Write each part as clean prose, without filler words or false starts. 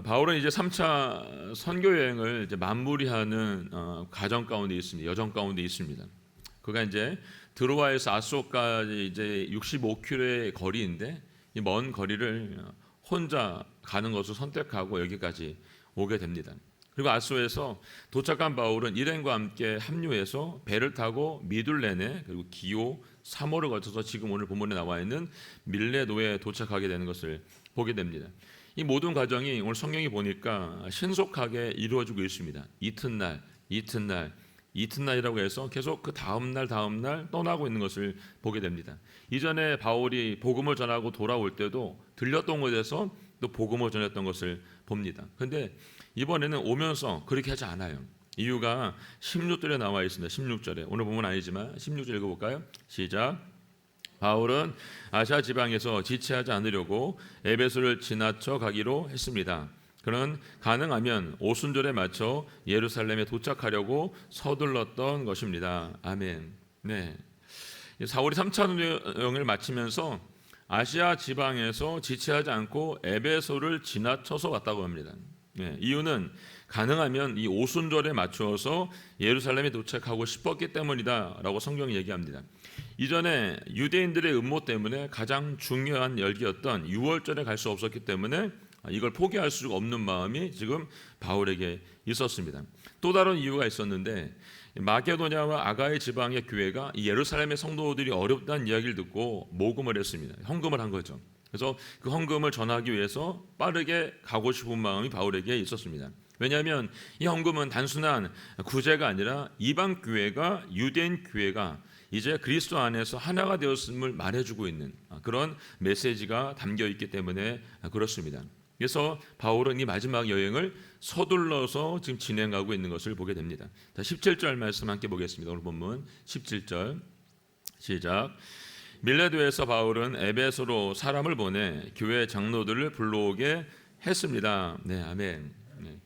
바울은 이제 3차 선교 여행을 이제 마무리하는 과정 가운데 있습니다. 여정 가운데 있습니다. 그가 이제 드로아에서 아소까지 이제 65km의 거리인데 이 먼 거리를 혼자 가는 것을 선택하고 여기까지 오게 됩니다. 그리고 아소에서 도착한 바울은 일행과 함께 합류해서 배를 타고 미둘레네 그리고 기오, 사모를 거쳐서 지금 오늘 본문에 나와 있는 밀레도에 도착하게 되는 것을 보게 됩니다. 이 모든 과정이 오늘 성경이 보니까 신속하게 이루어지고 있습니다. 이튿날이라고 해서 계속 그 다음날 떠나고 있는 것을 보게 됩니다. 이전에 바울이 복음을 전하고 돌아올 때도 들렸던 곳에서 또 복음을 전했던 것을 봅니다. 그런데 이번에는 오면서 그렇게 하지 않아요. 이유가 16절에 나와 있습니다. 16절에 오늘 본문 아니지만 16절 읽어볼까요? 시작. 바울은 아시아 지방에서 지체하지 않으려고 에베소를 지나쳐 가기로 했습니다. 그는 가능하면 오순절에 맞춰 예루살렘에 도착하려고 서둘렀던 것입니다. 아멘. 네. 사울이 3차 여행을 마치면서 아시아 지방에서 지체하지 않고 에베소를 지나쳐서 왔다고 합니다. 네. 이유는 가능하면 이 오순절에 맞추어서 예루살렘에 도착하고 싶었기 때문이다라고 성경이 얘기합니다. 이전에 유대인들의 음모 때문에 가장 중요한 열기였던 유월절에 갈 수 없었기 때문에 이걸 포기할 수가 없는 마음이 지금 바울에게 있었습니다. 또 다른 이유가 있었는데 마게도냐와 아가의 지방의 교회가 이 예루살렘의 성도들이 어렵다는 이야기를 듣고 모금을 했습니다. 헌금을 한 거죠. 그래서 그 헌금을 전하기 위해서 빠르게 가고 싶은 마음이 바울에게 있었습니다. 왜냐하면 이 헌금은 단순한 구제가 아니라 이방 교회가 유대인 교회가 이제 그리스도 안에서 하나가 되었음을 말해주고 있는 그런 메시지가 담겨 있기 때문에 그렇습니다. 그래서 바울은 이 마지막 여행을 서둘러서 지금 진행하고 있는 것을 보게 됩니다. 17절 말씀 함께 보겠습니다. 오늘 본문 17절 시작. 밀레도에서 바울은 에베소로 사람을 보내 교회 장로들을 불러오게 했습니다. 네, 아멘. 네.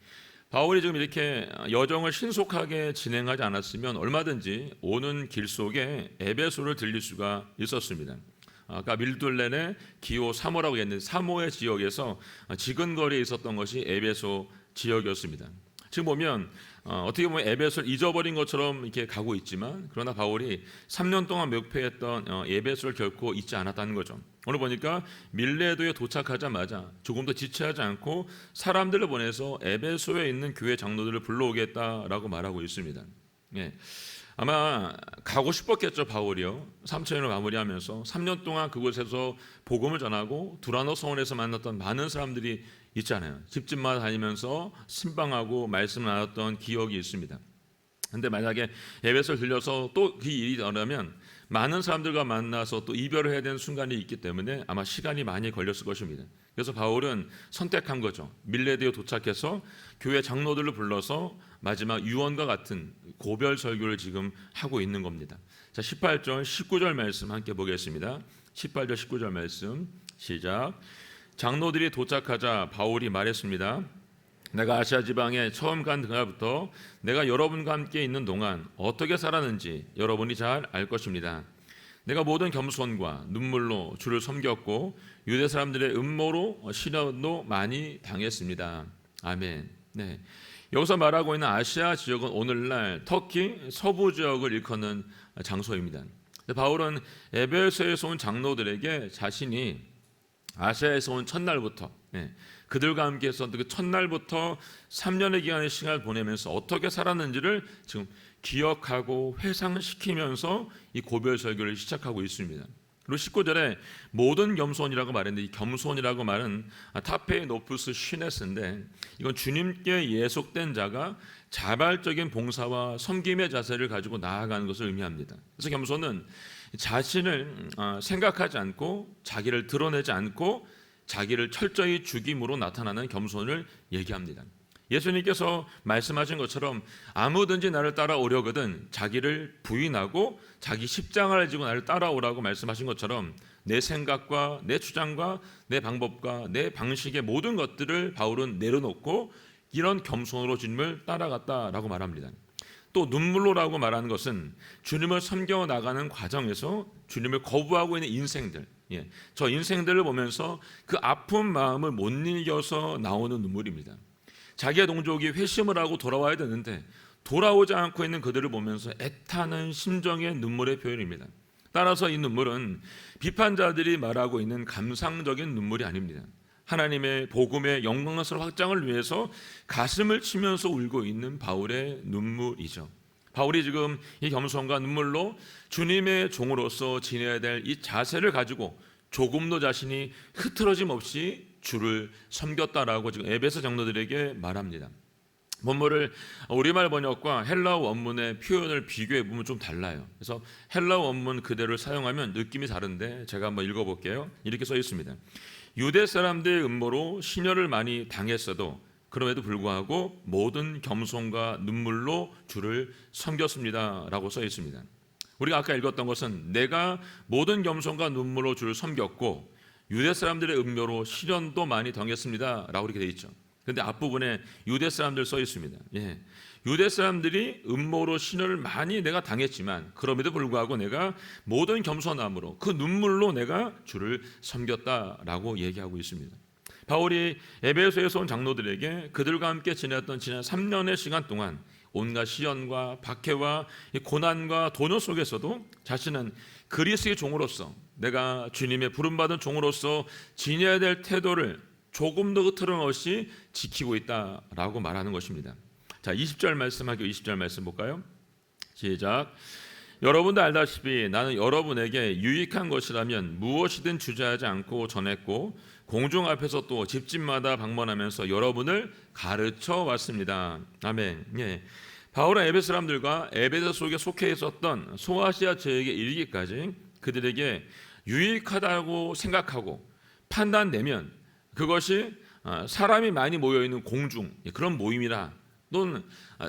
바울이 지금 이렇게 여정을 신속하게 진행하지 않았으면 얼마든지 오는 길 속에 에베소를 들릴 수가 있었습니다. 아까 밀둘레네 기오 사모라고 했는데 사모의 지역에서 지근거리에 있었던 것이 에베소 지역이었습니다. 지금 보면 어떻게 보면 에베소를 잊어버린 것처럼 이렇게 가고 있지만 그러나 바울이 3년 동안 목표했던 에베소를 결코 잊지 않았다는 거죠. 오늘 보니까 밀레도에 도착하자마자 조금 더 지체하지 않고 사람들을 보내서 에베소에 있는 교회 장로들을 불러오겠다라고 말하고 있습니다. 예. 아마 가고 싶었겠죠. 바울이요. 3차년을 마무리하면서 3년 동안 그곳에서 복음을 전하고 두라노 성원에서 만났던 많은 사람들이 있잖아요. 집집마다 다니면서 신방하고 말씀 나눴던 기억이 있습니다. 근데 만약에 에베소를 들려서 또 그 일이 일어나면 많은 사람들과 만나서 또 이별을 해야 되는 순간이 있기 때문에 아마 시간이 많이 걸렸을 것입니다. 그래서 바울은 선택한 거죠. 밀레도에 도착해서 교회 장로들을 불러서 마지막 유언과 같은 고별 설교를 지금 하고 있는 겁니다. 자, 18절, 19절 말씀 함께 보겠습니다. 18절, 19절 말씀 시작. 장로들이 도착하자 바울이 말했습니다. 내가 아시아 지방에 처음 간 그날부터 내가 여러분과 함께 있는 동안 어떻게 살았는지 여러분이 잘 알 것입니다. 내가 모든 겸손과 눈물로 주를 섬겼고 유대 사람들의 음모로 시련도 많이 당했습니다. 아멘. 네. 여기서 말하고 있는 아시아 지역은 오늘날 터키 서부 지역을 일컫는 장소입니다. 바울은 에베소에서 온 장로들에게 자신이 아시아에서 온 첫날부터 그들과 함께 했었던 그 첫날부터 3년의 기간의 시간을 보내면서 어떻게 살았는지를 지금 기억하고 회상시키면서 이 고별 설교를 시작하고 있습니다. 그리고 19절에 모든 겸손이라고 말했는데 이 겸손이라고 말은 타페 노푸스 쉬네스인데 이건 주님께 예속된 자가 자발적인 봉사와 섬김의 자세를 가지고 나아가는 것을 의미합니다. 그래서 겸손은 자신을 생각하지 않고 자기를 드러내지 않고 자기를 철저히 죽임으로 나타나는 겸손을 얘기합니다. 예수님께서 말씀하신 것처럼 아무든지 나를 따라오려거든 자기를 부인하고 자기 십자가를 지고 나를 따라오라고 말씀하신 것처럼 내 생각과 내 주장과 내 방법과 내 방식의 모든 것들을 바울은 내려놓고 이런 겸손으로 주님을 따라갔다라고 말합니다. 또 눈물로라고 말하는 것은 주님을 섬겨 나가는 과정에서 주님을 거부하고 있는 인생들, 저 인생들을 보면서 그 아픈 마음을 못 이겨서 나오는 눈물입니다. 자기의 동족이 회심을 하고 돌아와야 되는데 돌아오지 않고 있는 그들을 보면서 애타는 심정의 눈물의 표현입니다. 따라서 이 눈물은 비판자들이 말하고 있는 감상적인 눈물이 아닙니다. 하나님의 복음의 영광스러운 확장을 위해서 가슴을 치면서 울고 있는 바울의 눈물이죠. 바울이 지금 이 겸손과 눈물로 주님의 종으로서 지내야 될 이 자세를 가지고 조금도 자신이 흐트러짐 없이 주를 섬겼다라고 지금 에베소 장로들에게 말합니다. 본문을 우리말 번역과 헬라어 원문의 표현을 비교해 보면 좀 달라요. 그래서 헬라어 원문 그대로 사용하면 느낌이 다른데 제가 한번 읽어볼게요. 이렇게 써 있습니다. 유대 사람들의 음모로 신혈을 많이 당했어도 그럼에도 불구하고 모든 겸손과 눈물로 주를 섬겼습니다 라고 써 있습니다. 우리가 아까 읽었던 것은 내가 모든 겸손과 눈물로 주를 섬겼고 유대 사람들의 음모로 시련도 많이 당했습니다 라고 이렇게 되어 있죠. 그런데 앞부분에 유대 사람들 써 있습니다. 유대 사람들이 음모로 시련을 많이 내가 당했지만 그럼에도 불구하고 내가 모든 겸손함으로 그 눈물로 내가 주를 섬겼다라고 얘기하고 있습니다. 바울이 에베소에서 온 장로들에게 그들과 함께 지냈던 지난 3년의 시간 동안 온갖 시련과 박해와 고난과 도전 속에서도 자신은 그리스도의 종으로서 내가 주님의 부름받은 종으로서 지녀야 될 태도를 조금도 흐트럼 없이 지키고 있다라고 말하는 것입니다. 자, 20절 말씀하고 20절 말씀 볼까요? 시작. 여러분도 알다시피 나는 여러분에게 유익한 것이라면 무엇이든 주저하지 않고 전했고 공중 앞에서 또 집집마다 방문하면서 여러분을 가르쳐 왔습니다. 아멘. 바울은 에베소 사람들과 에베소 속에 속해 있었던 소아시아 지역에 이르기까지 그들에게 유익하다고 생각하고 판단되면 그것이 사람이 많이 모여있는 공중 그런 모임이나 또는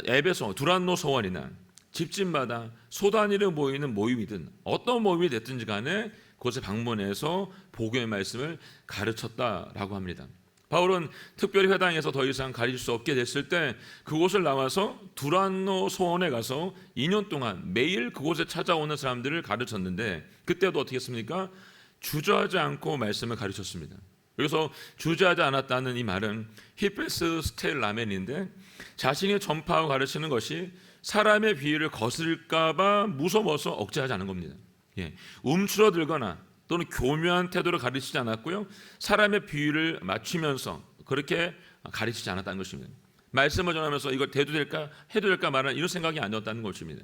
에베소 두란노 서원이나 집집마다 소단위로 모이는 모임이든 어떤 모임이 됐든지 간에 그곳에 방문해서 복음의 말씀을 가르쳤다라고 합니다. 바울은 특별히 회당에서 더 이상 가르칠 수 없게 됐을 때 그곳을 나와서 두란노 소원에 가서 2년 동안 매일 그곳에 찾아오는 사람들을 가르쳤는데 그때도 어떻게 했습니까? 주저하지 않고 말씀을 가르쳤습니다. 여기서 주저하지 않았다는 이 말은 히페스 스텔 라멘인데 자신이 전파하고 가르치는 것이 사람의 비위를 거스릴까 봐 무서워서 억제하지 않은 겁니다. 움츠러들거나 또는 교묘한 태도로 가르치지 않았고요. 사람의 비위를 맞추면서 그렇게 가르치지 않았다는 것입니다. 말씀을 전하면서 이걸 대도 될까 해도 될까 말하는 이런 생각이 아니었다는 것입니다.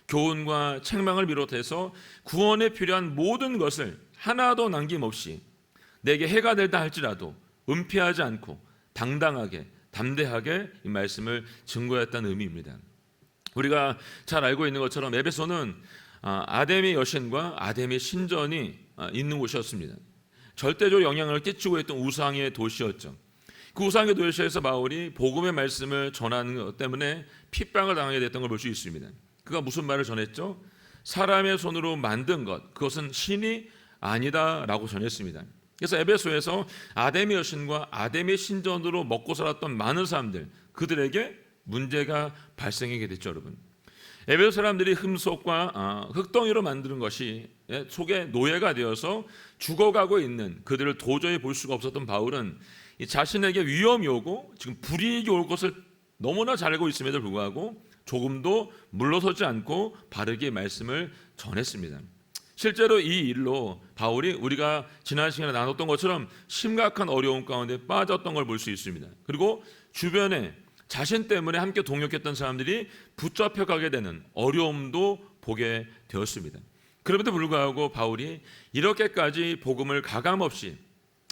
교훈과 책망을 비롯해서 구원에 필요한 모든 것을 하나도 남김없이 내게 해가 될다 할지라도 은폐하지 않고 당당하게 담대하게 이 말씀을 증거했다는 의미입니다. 우리가 잘 알고 있는 것처럼 에베소는 아담의 여신과 아담의 신전이 있는 곳이었습니다. 절대적 영향을 끼치고 있던 우상의 도시였죠. 그 우상의 도시에서 바울이 복음의 말씀을 전하는 것 때문에 핍박을 당하게 됐던 걸 볼 수 있습니다. 그가 무슨 말을 전했죠? 사람의 손으로 만든 것 그것은 신이 아니다라고 전했습니다. 그래서 에베소에서 아담의 여신과 아담의 신전으로 먹고 살았던 많은 사람들 그들에게 문제가 발생하게 됐죠. 여러분, 에베소 사람들이 흠속과 흙덩이로 만드는 것이 속에 노예가 되어서 죽어가고 있는 그들을 도저히 볼 수가 없었던 바울은 자신에게 위험이 오고 지금 불이익이 올 것을 너무나 잘 알고 있음에도 불구하고 조금도 물러서지 않고 바르게 말씀을 전했습니다. 실제로 이 일로 바울이 우리가 지난 시간에 나눴던 것처럼 심각한 어려움 가운데 빠졌던 걸 볼 수 있습니다. 그리고 주변에 자신 때문에 함께 동역했던 사람들이 붙잡혀가게 되는 어려움도 보게 되었습니다. 그럼에도 불구하고 바울이 이렇게까지 복음을 가감없이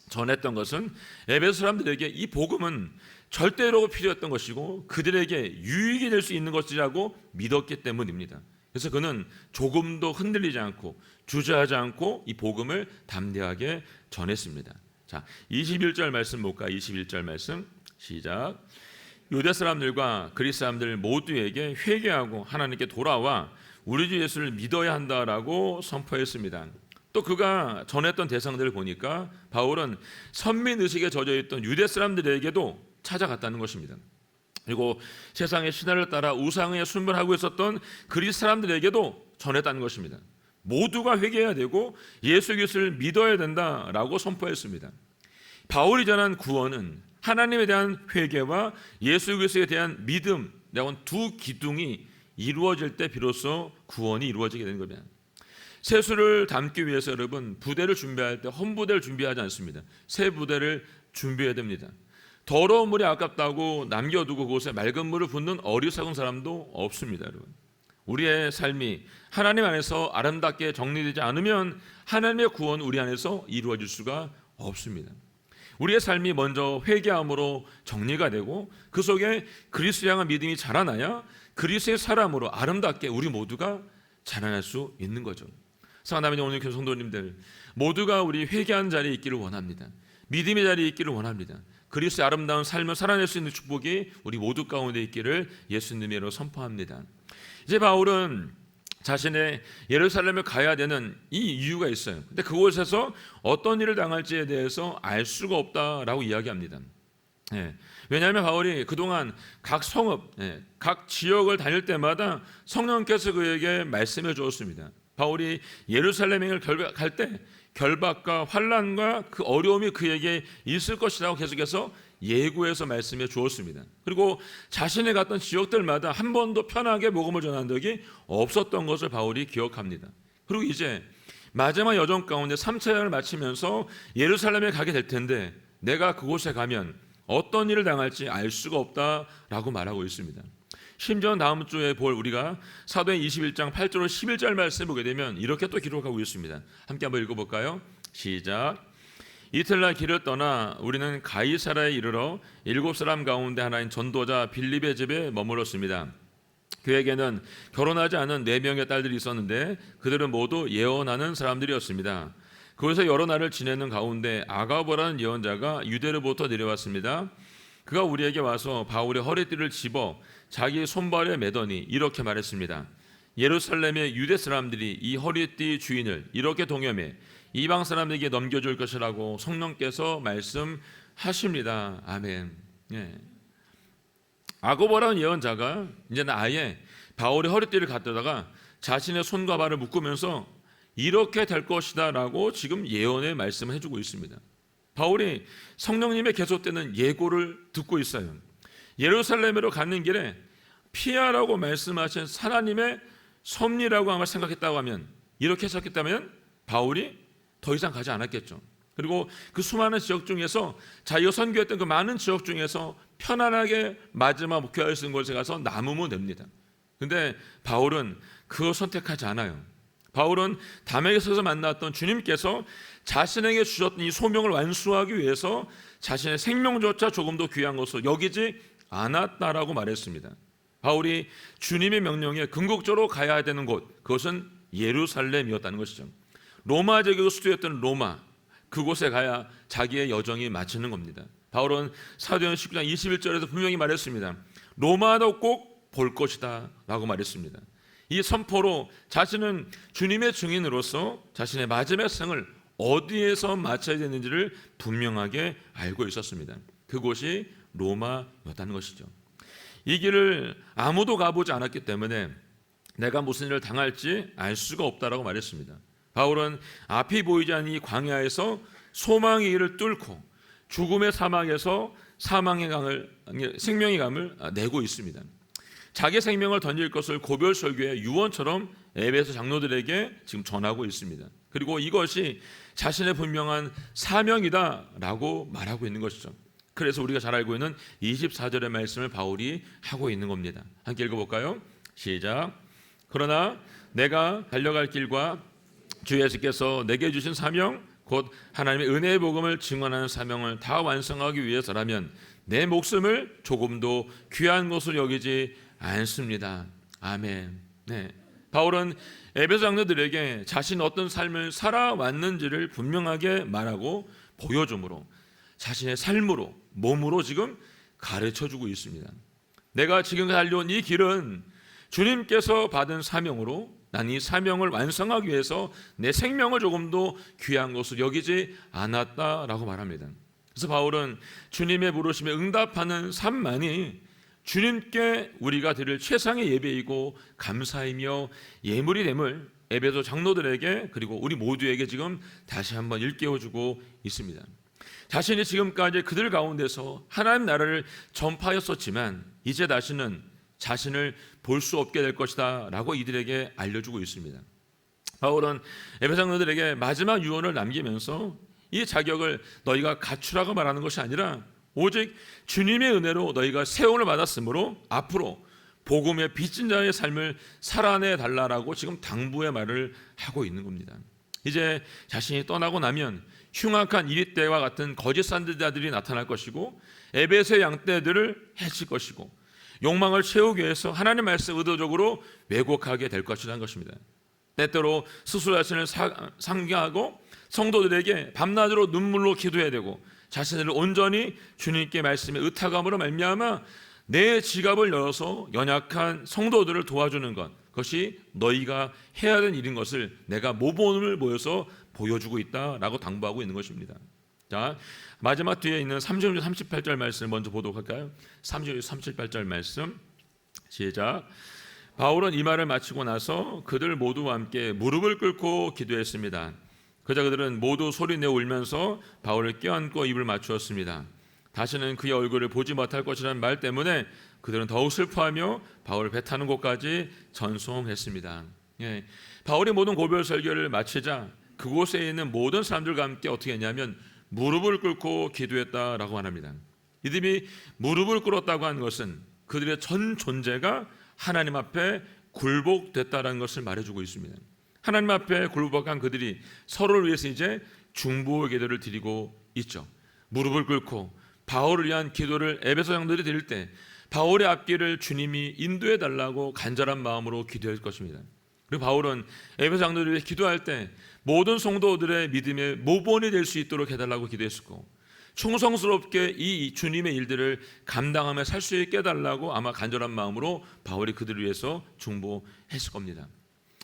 전했던 것은 에베소 사람들에게 이 복음은 절대로 필요했던 것이고 그들에게 유익이 될 수 있는 것이라고 믿었기 때문입니다. 그래서 그는 조금도 흔들리지 않고 주저하지 않고 이 복음을 담대하게 전했습니다. 자, 21절 말씀 볼까? 21절 말씀 시작. 유대 사람들과 그리스 사람들 모두에게 회개하고 하나님께 돌아와 우리 주 예수를 믿어야 한다라고 선포했습니다. 또 그가 전했던 대상들을 보니까 바울은 선민의식에 젖어있던 유대 사람들에게도 찾아갔다는 것입니다. 그리고 세상의 신화를 따라 우상에 순번하고 있었던 그리스 사람들에게도 전했다는 것입니다. 모두가 회개해야 되고 예수 그리스도를 믿어야 된다라고 선포했습니다. 바울이 전한 구원은 하나님에 대한 회개와 예수 그리스도에 대한 믿음이라는 두 기둥이 이루어질 때 비로소 구원이 이루어지게 되는 겁니다. 세수를 담기 위해서 여러분 부대를 준비할 때 헌부대를 준비하지 않습니다. 새 부대를 준비해야 됩니다. 더러운 물이 아깝다고 남겨두고 그곳에 맑은 물을 붓는 어리석은 사람도 없습니다. 여러분, 우리의 삶이 하나님 안에서 아름답게 정리되지 않으면 하나님의 구원 우리 안에서 이루어질 수가 없습니다. 우리의 삶이 먼저 회개함으로 정리가 되고 그 속에 그리스도에 향한 믿음이 자라나야 그리스도의 사람으로 아름답게 우리 모두가 자라날 수 있는 거죠. 사랑하는 오늘 교회 성도님들 모두가 우리 회개한 자리에 있기를 원합니다. 믿음의 자리에 있기를 원합니다. 그리스도의 아름다운 삶을 살아낼 수 있는 축복이 우리 모두 가운데 있기를 예수님의 이름으로 선포합니다. 이제 바울은 자신의 예루살렘에 가야 되는 이 이유가 있어요. 근데 그곳에서 어떤 일을 당할지에 대해서 알 수가 없다라고 이야기합니다. 왜냐하면 바울이 그동안 각 성읍, 각 지역을 다닐 때마다 성령께서 그에게 말씀해 주었습니다. 바울이 예루살렘에 갈 때 결박과 환난과 그 어려움이 그에게 있을 것이라고 계속해서 예고해서 말씀해 주었습니다. 그리고 자신이 갔던 지역들마다 한 번도 편하게 복음을 전한 적이 없었던 것을 바울이 기억합니다. 그리고 이제 마지막 여정 가운데 3차 여행을 마치면서 예루살렘에 가게 될 텐데 내가 그곳에 가면 어떤 일을 당할지 알 수가 없다라고 말하고 있습니다. 심지어 다음 주에 볼 우리가 사도행 21장 8절로 11절 말씀 보게 되면 이렇게 또 기록하고 있습니다. 함께 한번 읽어볼까요? 시작. 이틀날 길을 떠나 우리는 가이사라에 이르러 7사람 가운데 하나인 전도자 빌립의 집에 머물렀습니다. 그에게는 결혼하지 않은 4명의 딸들이 있었는데 그들은 모두 예언하는 사람들이었습니다. 그곳에 여러 날을 지내는 가운데 아가보라는 예언자가 유대로부터 내려왔습니다. 그가 우리에게 와서 바울의 허리띠를 집어 자기 손발에 매더니 이렇게 말했습니다. 예루살렘의 유대 사람들이 이 허리띠 주인을 이렇게 동염해 이방 사람에게 넘겨줄 것이라고 성령께서 말씀하십니다. 아멘. 아고보라는 예언자가 이제는 아예 바울의 허리띠를 갖다가 자신의 손과 발을 묶으면서 이렇게 될 것이다 라고 지금 예언의 말씀을 해주고 있습니다. 바울이 성령님의 계속되는 예고를 듣고 있어요. 예루살렘으로 가는 길에 피하라고 말씀하신 하나님의 섭리라고 아마 생각했다고 하면 이렇게 해석했다면 바울이 더 이상 가지 않았겠죠. 그리고 그 수많은 지역 중에서 자기가 선교했던 그 많은 지역 중에서 편안하게 마지막 목회할 수 있는 곳에 가서 남으면 됩니다. 근데 바울은 그거 선택하지 않아요. 바울은 다메섹에서 만났던 주님께서 자신에게 주셨던 이 소명을 완수하기 위해서 자신의 생명조차 조금 더 귀한 것으로 여기지 않았다라고 말했습니다. 바울이 주님의 명령에 궁극적으로 가야 되는 곳, 그것은 예루살렘이었다는 것이죠. 로마 제국의 수도였던 로마, 그곳에 가야 자기의 여정이 마치는 겁니다. 바울은 사도행 19장 21절에서 분명히 말했습니다. 로마도 꼭 볼 것이다 라고 말했습니다. 이 선포로 자신은 주님의 증인으로서 자신의 마지막 생을 어디에서 마쳐야 되는지를 분명하게 알고 있었습니다. 그곳이 로마였다는 것이죠. 이 길을 아무도 가보지 않았기 때문에 내가 무슨 일을 당할지 알 수가 없다라고 말했습니다. 바울은 앞이 보이지 않는 이 광야에서 소망의 길을 뚫고 죽음의 사막에서 생명의 감을 내고 있습니다. 자기 생명을 던질 것을 고별설교의 유언처럼 에베소 장로들에게 지금 전하고 있습니다. 그리고 이것이 자신의 분명한 사명이다라고 말하고 있는 것이죠. 그래서 우리가 잘 알고 있는 24절의 말씀을 바울이 하고 있는 겁니다. 함께 읽어볼까요? 시작. 그러나 내가 달려갈 길과 주 예수께서 내게 주신 사명 곧 하나님의 은혜의 복음을 증언하는 사명을 다 완성하기 위해서라면 내 목숨을 조금도 귀한 것으로 여기지 않습니다. 아멘. 바울은 에베소 장로들에게 자신이 어떤 삶을 살아왔는지를 분명하게 말하고 보여줌으로 자신의 삶으로 몸으로 지금 가르쳐주고 있습니다. 내가 지금 달려온 이 길은 주님께서 받은 사명으로 난 이 사명을 완성하기 위해서 내 생명을 조금도 귀한 것으로 여기지 않았다라고 말합니다. 그래서 바울은 주님의 부르심에 응답하는 삶만이 주님께 우리가 드릴 최상의 예배이고 감사이며 예물이 됨을 에베소 장로들에게 그리고 우리 모두에게 지금 다시 한번 일깨워주고 있습니다. 자신이 지금까지 그들 가운데서 하나님 나라를 전파하였었지만 이제 다시는 자신을 볼 수 없게 될 것이다 라고 이들에게 알려주고 있습니다. 바울은 에베소 장로들에게 마지막 유언을 남기면서 이 자격을 너희가 갖추라고 말하는 것이 아니라 오직 주님의 은혜로 너희가 세움을 받았으므로 앞으로 복음의 빚진 자의 삶을 살아내 달라라고 지금 당부의 말을 하고 있는 겁니다. 이제 자신이 떠나고 나면 흉악한 이리떼와 같은 거짓 선지자들이 나타날 것이고 에베소의 양떼들을 해칠 것이고 욕망을 채우기 위해서 하나님의 말씀 의도적으로 왜곡하게 될 것이라는 것입니다. 때때로 스스로 자신을 상기하고 성도들에게 밤낮으로 눈물로 기도해야 되고 자신을 온전히 주님께 말씀에 의탁함으로 말미암아 내 지갑을 열어서 연약한 성도들을 도와주는 것, 그것이 너희가 해야 되는 일인 것을 내가 모범을 보여서 보여주고 있다라고 당부하고 있는 것입니다. 자, 마지막 뒤에 있는 36, 38절 말씀을 먼저 보도록 할까요? 36, 38절 말씀 시작. 바울은 이 말을 마치고 나서 그들 모두와 함께 무릎을 꿇고 기도했습니다. 그자 그들은 모두 소리내어 울면서 바울을 껴안고 입을 맞추었습니다. 다시는 그의 얼굴을 보지 못할 것이라는 말 때문에 그들은 더욱 슬퍼하며 바울을 배타는 곳까지 전송했습니다. 예, 바울이 모든 고별 설교를 마치자 그곳에 있는 모든 사람들과 함께 어떻게 했냐면 무릎을 꿇고 기도했다라고 말합니다. 이들이 무릎을 꿇었다고 하는 것은 그들의 전 존재가 하나님 앞에 굴복됐다라는 것을 말해주고 있습니다. 하나님 앞에 굴복한 그들이 서로를 위해서 이제 중보의 기도를 드리고 있죠. 무릎을 꿇고 바울을 위한 기도를 에베소 장로들이 드릴 때 바울의 앞길을 주님이 인도해 달라고 간절한 마음으로 기도할 것입니다. 그리고 바울은 에베소 장로들을 위해 기도할 때 모든 성도들의 믿음의 모본이 될 수 있도록 해달라고 기도했었고 충성스럽게 이 주님의 일들을 감당하며 살 수 있게 해달라고 아마 간절한 마음으로 바울이 그들을 위해서 중보했을 겁니다.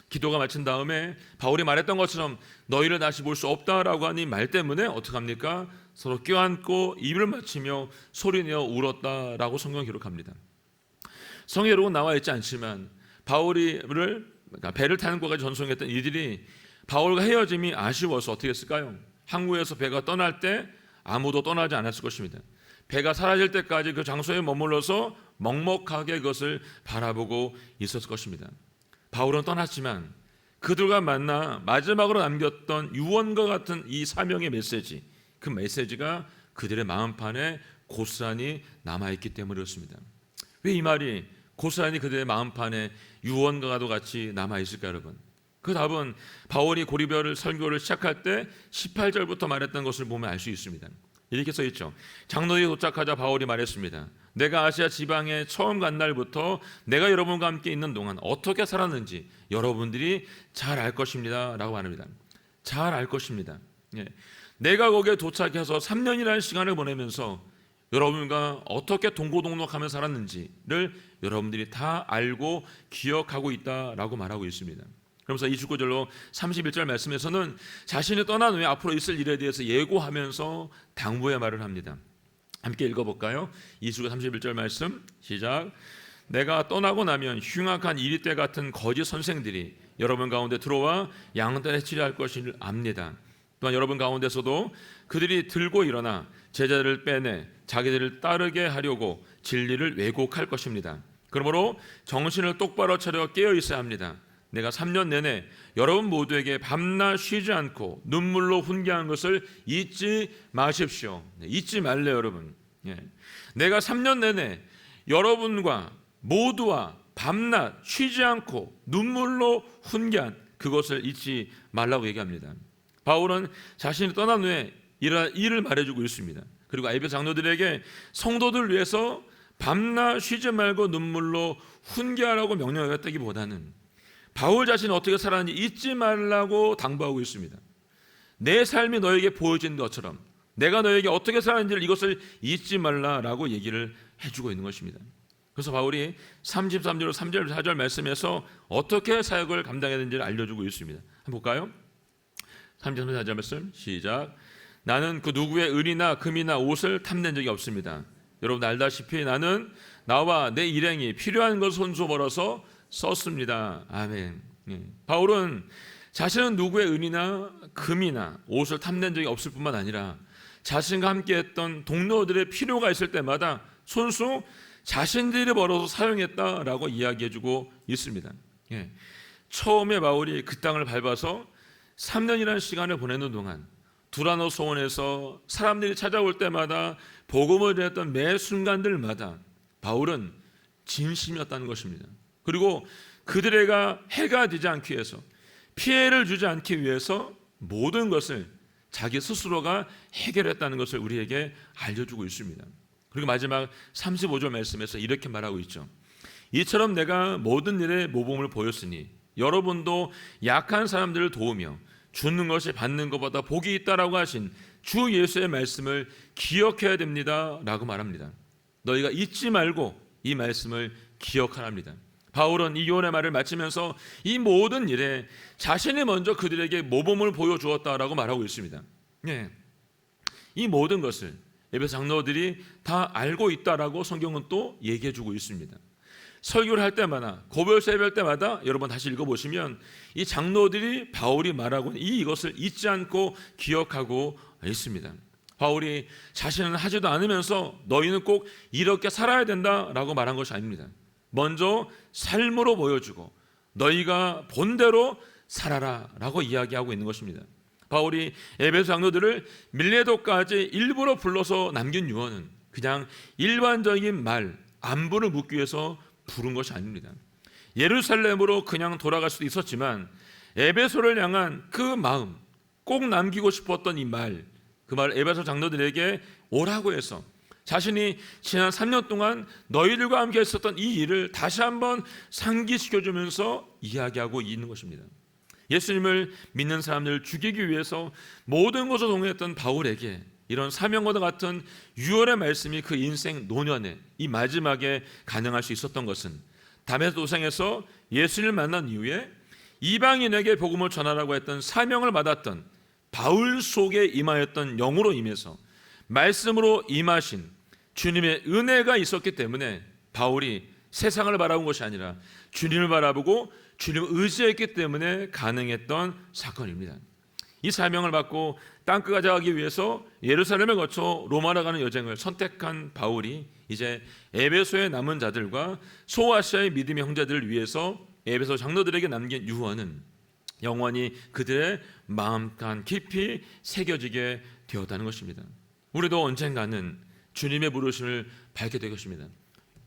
기도가 마친 다음에 바울이 말했던 것처럼 너희를 다시 볼 수 없다라고 하는 이 말 때문에 어떡합니까? 서로 껴안고 입을 맞추며 소리내어 울었다라고 성경 기록합니다. 성경으로 나와 있지 않지만 바울이를 배를 타는 곳까지 전송했던 이들이 바울과 헤어짐이 아쉬워서 어떻게 했을까요? 항구에서 배가 떠날 때 아무도 떠나지 않았을 것입니다. 배가 사라질 때까지 그 장소에 머물러서 먹먹하게 그것을 바라보고 있었을 것입니다. 바울은 떠났지만 그들과 만나 마지막으로 남겼던 유언과 같은 이 사명의 메시지, 그 메시지가 그들의 마음판에 고스란히 남아있기 때문이었습니다. 왜 이 말이 고스란히 그들의 마음판에 유언과도 같이 남아있을까 여러분? 그 답은 바울이 고리별 설교를 시작할 때 18절부터 말했던 것을 보면 알 수 있습니다. 이렇게 써있죠. 장로에 도착하자 바울이 말했습니다. 내가 아시아 지방에 처음 간 날부터 내가 여러분과 함께 있는 동안 어떻게 살았는지 여러분들이 잘 알 것입니다 라고 말합니다. 잘 알 것입니다. 예. 내가 거기에 도착해서 3년이라는 시간을 보내면서 여러분과 어떻게 동고동락하며 살았는지를 여러분들이 다 알고 기억하고 있다라고 말하고 있습니다. 그러면서 29절로 31절 말씀에서는 자신이 떠난 후에 앞으로 있을 일에 대해서 예고하면서 당부의 말을 합니다. 함께 읽어볼까요? 29, 31절 말씀 시작. 내가 떠나고 나면 흉악한 이리떼 같은 거짓 선생들이 여러분 가운데 들어와 양떼를 해치려 할 것을 압니다. 또한 여러분 가운데서도 그들이 들고 일어나 제자들을 빼내 자기들을 따르게 하려고 진리를 왜곡할 것입니다. 그러므로 정신을 똑바로 차려 깨어 있어야 합니다. 내가 3년 내내 여러분 모두에게 밤낮 쉬지 않고 눈물로 훈계한 것을 잊지 마십시오. 잊지 말래요 여러분. 내가 3년 내내 여러분과 모두와 밤낮 쉬지 않고 눈물로 훈계한 그것을 잊지 말라고 얘기합니다. 바울은 자신이 떠난 후에 일을 말해주고 있습니다. 그리고 에베소 장로들에게 성도들 위해서 밤낮 쉬지 말고 눈물로 훈계하라고 명령하였다기보다는 바울 자신이 어떻게 살았는지 잊지 말라고 당부하고 있습니다. 내 삶이 너에게 보여진 것처럼 내가 너에게 어떻게 살았는지를 이것을 잊지 말라라고 얘기를 해주고 있는 것입니다. 그래서 바울이 33절, 3절, 4절 말씀에서 어떻게 사역을 감당해야 되는지를 알려주고 있습니다. 한번 볼까요? 33절, 4절 말씀 시작. 나는 그 누구의 은이나 금이나 옷을 탐낸 적이 없습니다. 여러분 알다시피 나는 나와 내 일행이 필요한 것을 손수 벌어서 썼습니다. 아멘. 바울은 자신은 누구의 은이나 금이나 옷을 탐낸 적이 없을 뿐만 아니라 자신과 함께했던 동료들의 필요가 있을 때마다 손수 자신들이 벌어서 사용했다라고 이야기해주고 있습니다. 처음에 바울이 그 땅을 밟아서 3년이라는 시간을 보내는 동안 두라노 소원에서 사람들이 찾아올 때마다 복음을 전했던 매 순간들마다 바울은 진심이었다는 것입니다. 그리고 그들에게 해가 되지 않기 위해서, 피해를 주지 않기 위해서 모든 것을 자기 스스로가 해결했다는 것을 우리에게 알려주고 있습니다. 그리고 마지막 35절 말씀에서 이렇게 말하고 있죠. 이처럼 내가 모든 일에 모범을 보였으니 여러분도 약한 사람들을 도우며 주는 것이 받는 것보다 복이 있다라고 하신 주 예수의 말씀을 기억해야 됩니다 라고 말합니다. 너희가 잊지 말고 이 말씀을 기억하랍니다. 바울은 이 요한의 말을 마치면서 이 모든 일에 자신이 먼저 그들에게 모범을 보여주었다라고 말하고 있습니다. 이 모든 것을 에베소 장로들이 다 알고 있다라고 성경은 또 얘기해주고 있습니다. 설교를 할 때마다, 고별서 예배할 때마다 여러분 다시 읽어보시면 이 장로들이 바울이 말하고 있는 이것을 잊지 않고 기억하고 있습니다. 바울이 자신은 하지도 않으면서 너희는 꼭 이렇게 살아야 된다라고 말한 것이 아닙니다. 먼저 삶으로 보여주고 너희가 본대로 살아라 라고 이야기하고 있는 것입니다. 바울이 에베소 장로들을 밀레도까지 일부러 불러서 남긴 유언은 그냥 일반적인 말, 안부를 묻기 위해서 부른 것이 아닙니다. 예루살렘으로 그냥 돌아갈 수도 있었지만 에베소를 향한 그 마음, 꼭 남기고 싶었던 이 말, 그 말 에베소 장로들에게 오라고 해서 자신이 지난 3년 동안 너희들과 함께 했었던 이 일을 다시 한번 상기시켜주면서 이야기하고 있는 것입니다. 예수님을 믿는 사람들을 죽이기 위해서 모든 것을 동행했던 바울에게 이런 사명과도 같은 유언의 말씀이 그 인생 노년에 이 마지막에 가능할 수 있었던 것은 다메섹 도상에서 예수님을 만난 이후에 이방인에게 복음을 전하라고 했던 사명을 받았던 바울 속에 임하였던 영으로 임해서 말씀으로 임하신 주님의 은혜가 있었기 때문에 바울이 세상을 바라본 것이 아니라 주님을 바라보고 주님을 의지했기 때문에 가능했던 사건입니다. 이 사명을 받고 땅끝까지 가기 위해서 예루살렘을 거쳐 로마로 가는 여정을 선택한 바울이 이제 에베소의 남은 자들과 소아시아의 믿음의 형제들을 위해서 에베소 장로들에게 남긴 유언은 영원히 그들의 마음간 깊이 새겨지게 되었다는 것입니다. 우리도 언젠가는 주님의 부르심을 받게 될 것입니다.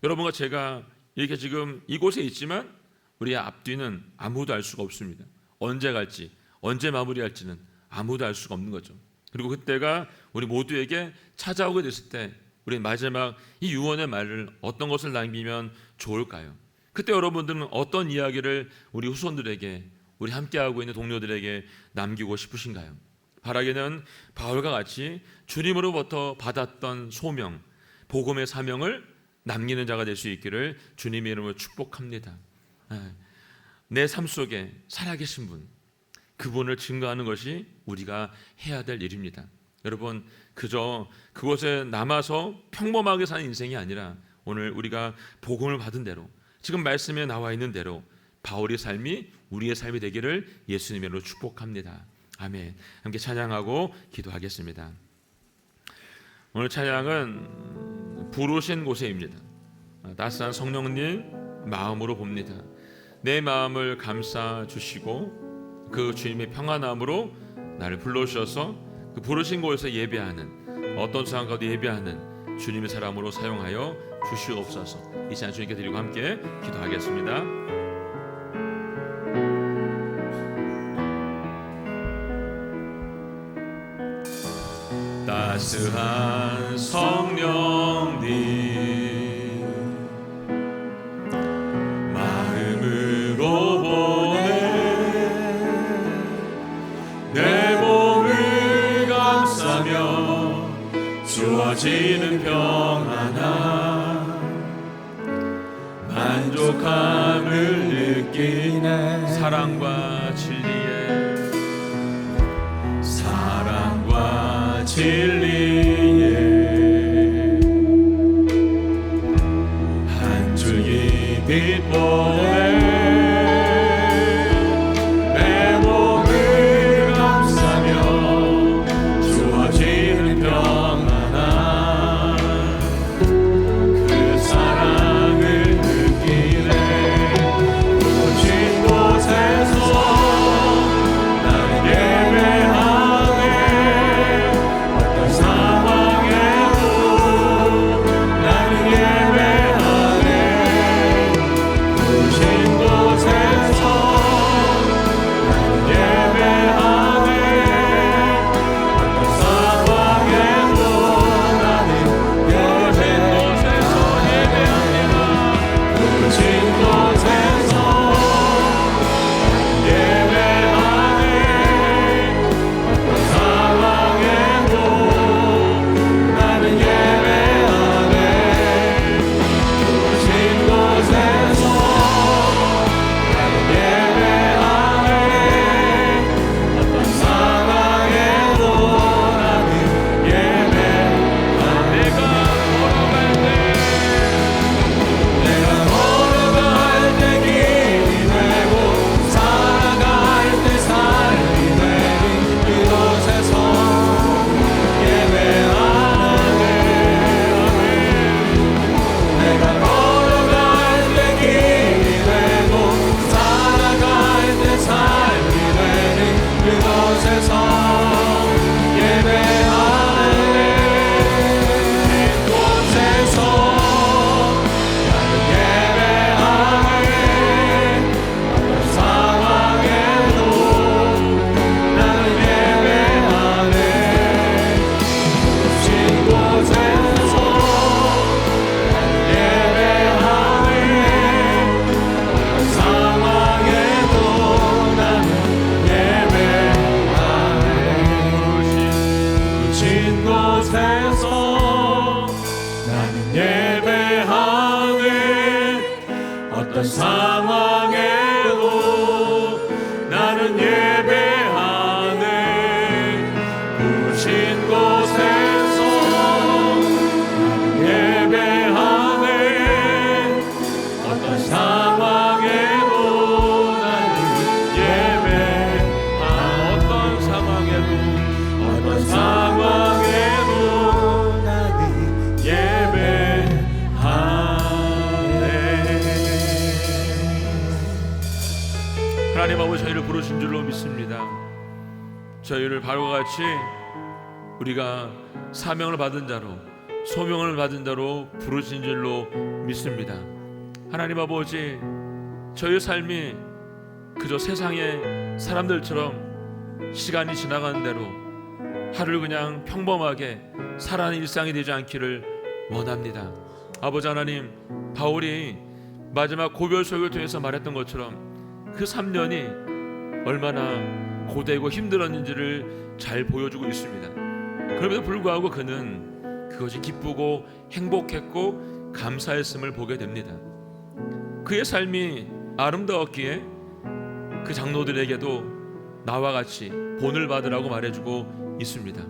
여러분과 제가 이렇게 지금 이곳에 있지만 우리의 앞뒤는 아무도 알 수가 없습니다. 언제 갈지, 언제 마무리할지는 아무도 알 수가 없는 거죠. 그리고 그때가 우리 모두에게 찾아오게 됐을 때 우리 마지막 이 유언의 말을 어떤 것을 남기면 좋을까요? 그때 여러분들은 어떤 이야기를 우리 후손들에게, 우리 함께하고 있는 동료들에게 남기고 싶으신가요? 바라기는 바울과 같이 주님으로부터 받았던 소명, 복음의 사명을 남기는 자가 될 수 있기를 주님의 이름으로 축복합니다. 내 삶 속에 살아계신 분, 그분을 증거하는 것이 우리가 해야 될 일입니다. 여러분, 그저 그곳에 남아서 평범하게 사는 인생이 아니라 오늘 우리가 복음을 받은 대로, 지금 말씀에 나와 있는 대로 바울의 삶이 우리의 삶이 되기를 예수님의 이름으로 축복합니다. 아멘. 함께 찬양하고 기도하겠습니다. 오늘 찬양은 부르신 곳에입니다. 낯선 성령님 마음으로 봅니다. 내 마음을 감싸 주시고 그 주님의 평안함으로 나를 불러주셔서 그 부르신 곳에서 예배하는, 어떤 상황 가도 예배하는 주님의 사람으로 사용하여 주시옵소서. 이 시간 주님께 드리고 함께 기도하겠습니다. 따스한 성령님 마음으로 보내 내 몸을 감싸며 주어지는 평안함 만족함을 느끼네. 사랑과 진리에 진리에 한 줄기 빛 보내 하나님 아버지, 저희를 부르신 줄로 믿습니다. 저희를 바로와 같이 우리가 사명을 받은 자로, 소명을 받은 자로 부르신 줄로 믿습니다. 하나님 아버지, 저희 삶이 그저 세상의 사람들처럼 시간이 지나가는 대로 하루를 그냥 평범하게 살아가는 일상이 되지 않기를 원합니다. 아버지 하나님, 바울이 마지막 고별 설교를 통해서 말했던 것처럼 그 3년이 얼마나 고되고 힘들었는지를 잘 보여주고 있습니다. 그럼에도 불구하고 그는 그것이 기쁘고 행복했고 감사했음을 보게 됩니다. 그의 삶이 아름다웠기에 그 장로들에게도 나와 같이 본을 받으라고 말해주고 있습니다.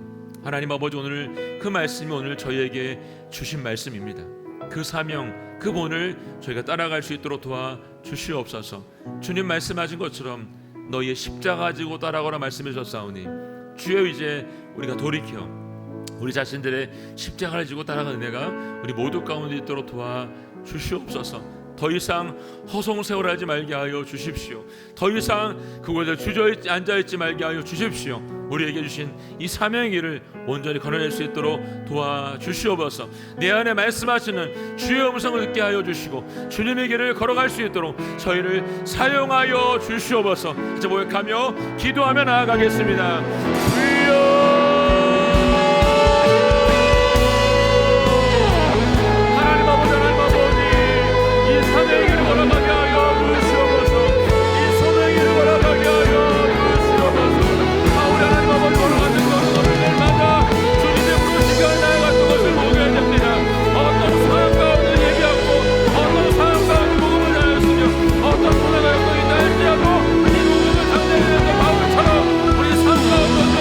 하나님 아버지, 오늘 그 말씀이 오늘 저희에게 주신 말씀입니다. 그 사명, 그 본을 저희가 따라갈 수 있도록 도와주시옵소서. 주님 말씀하신 것처럼 너희의 십자가 지고 따라가라 말씀해 주셨사오니 주여, 이제 우리가 돌이켜 우리 자신들의 십자가를 지고 따라가는 은혜가 우리 모두 가운데 있도록 도와주시옵소서. 더 이상 허송세월하지 말게 하여 주십시오. 더 이상 그곳에 주저앉아있지 말게 하여 주십시오. 우리에게 주신 이 사명의 길을 온전히 걸어낼 수 있도록 도와주시옵소서. 내 안에 말씀하시는 주의 음성을 듣게 하여 주시고 주님의 길을 걸어갈 수 있도록 저희를 사용하여 주시옵소서. 이제 모욕하며 기도하며 나아가겠습니다. 주여, 사명의 길을 걸어가게 하여 주시옵소서. 이 소명의 길을 걸어가게 하여 주시옵소서. 우리 하나님 아버지, 걸어가는 것을 날마다 주님의 부르시며 나아가는 것을 보게 됩니다. 어떤 상황 가운데 예비하고 어떤 상황 가운데 복음을 전하였으며 어떤 문화가 여건이 있다 할지라도 이 복음을 당대하는 바울처럼 우리 삶 가운데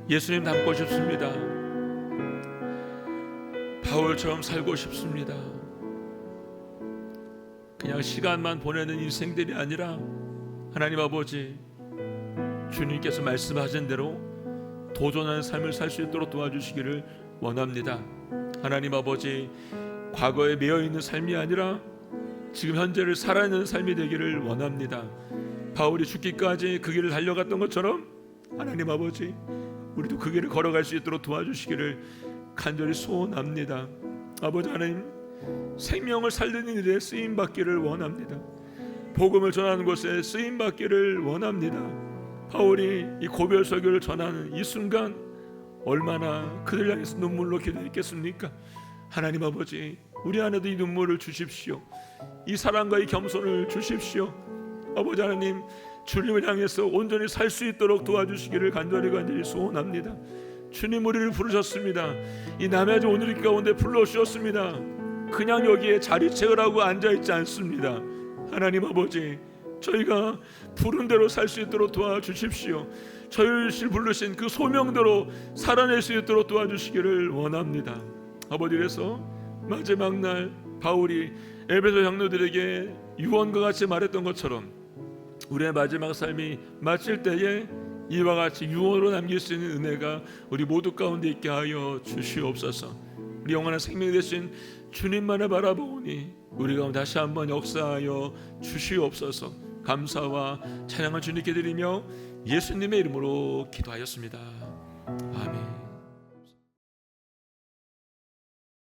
예수님 닮고 싶습니다. 바울처럼 살고 싶습니다. 그냥 시간만 보내는 인생들이 아니라 하나님 아버지, 주님께서 말씀하신 대로 도전하는 삶을 살 수 있도록 도와주시기를 원합니다. 하나님 아버지, 과거에 매여있는 삶이 아니라 지금 현재를 살아있는 삶이 되기를 원합니다. 바울이 죽기까지 그 길을 달려갔던 것처럼 하나님 아버지, 우리도 그 길을 걸어갈 수 있도록 도와주시기를 간절히 소원합니다. 아버지 하나님, 생명을 살리는 일에 쓰임받기를 원합니다. 복음을 전하는 곳에 쓰임받기를 원합니다. 바울이 이 고별 설교를 전하는 이 순간 얼마나 그들 향해서 눈물로 기도했겠습니까? 하나님 아버지, 우리 안에도 이 눈물을 주십시오. 이 사랑과 이 겸손을 주십시오. 아버지 하나님, 주님을 향해서 온전히 살 수 있도록 도와주시기를 간절히 소원합니다. 주님, 우리를 부르셨습니다. 이 남해주 오늘의 가운데 불러주셨습니다. 그냥 여기에 자리채를 하고 앉아있지 않습니다. 하나님 아버지, 저희가 부른 대로 살 수 있도록 도와주십시오. 저희를 부르신 그 소명대로 살아낼 수 있도록 도와주시기를 원합니다. 아버지, 그래서 마지막 날 바울이 에베소 장로들에게 유언과 같이 말했던 것처럼 우리의 마지막 삶이 마칠 때에 이와 같이 유언으로 남길 수 있는 은혜가 우리 모두 가운데 있게 하여 주시옵소서. 우리 영원한 생명 되신 주님만을 바라보니 우리 가운데 다시 한번 역사하여 주시옵소서. 감사와 찬양을 주님께 드리며 예수님의 이름으로 기도하였습니다. 아멘.